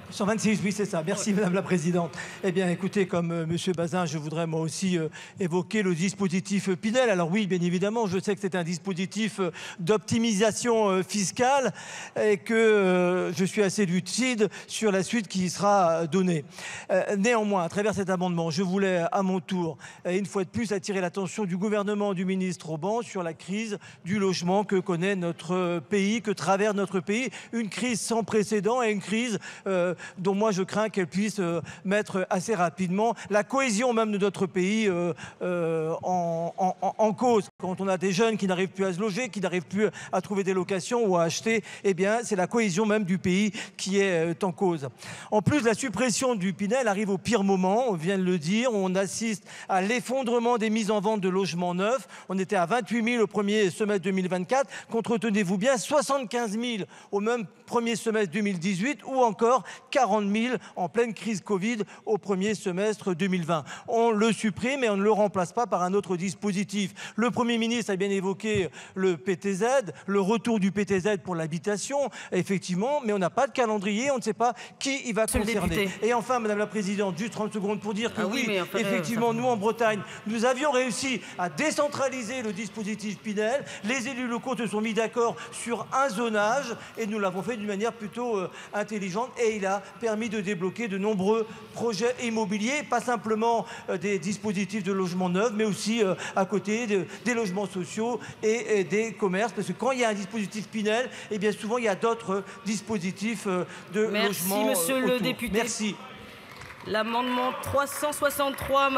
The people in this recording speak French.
126, oui, c'est ça. Merci, Madame la Présidente. Eh bien, écoutez, comme Monsieur Bazin, je voudrais moi aussi évoquer le dispositif Pinel. Alors oui, bien évidemment, je sais que c'est un dispositif d'optimisation fiscale et que je suis assez lucide sur la suite qui sera donnée. Néanmoins, à travers cet amendement, je voulais à mon tour, une fois de plus, attirer l'attention du gouvernement du ministre Auban sur la crise du logement que connaît notre pays, que traverse notre pays, une crise sans précédent et une crise dont moi je crains qu'elle puisse mettre assez rapidement la cohésion même de notre pays en cause. Quand on a des jeunes qui n'arrivent plus à se loger, qui n'arrivent plus à trouver des locations ou à acheter, eh bien c'est la cohésion même du pays qui est en cause. En plus, la suppression du Pinel arrive au pire moment, on vient de le dire, on assiste à l'effondrement des mises en vente de logements neufs. On était à 28 000 au premier semestre 2024, contre, tenez-vous bien, 75 000 au même premier semestre 2018 ou encore 40 000 en pleine crise Covid au premier semestre 2020. On le supprime et on ne le remplace pas par un autre dispositif. Le Premier ministre a bien évoqué le PTZ, le retour du PTZ pour l'habitation, effectivement, mais on n'a pas de calendrier, on ne sait pas qui il va concerner. Et enfin, Madame la Présidente, juste 30 secondes pour dire que effectivement, nous en Bretagne, nous avions réussi à décentraliser le dispositif Pinel. Les élus locaux se sont mis d'accord sur un zonage et nous l'avons fait d'une manière plutôt intelligente et il a permis de débloquer de nombreux projets immobiliers, pas simplement des dispositifs de logement neuf, mais aussi à côté des logements sociaux et des commerces, parce que quand il y a un dispositif Pinel, eh bien souvent il y a d'autres dispositifs de logement. Merci, monsieur le député. Merci. L'amendement 363,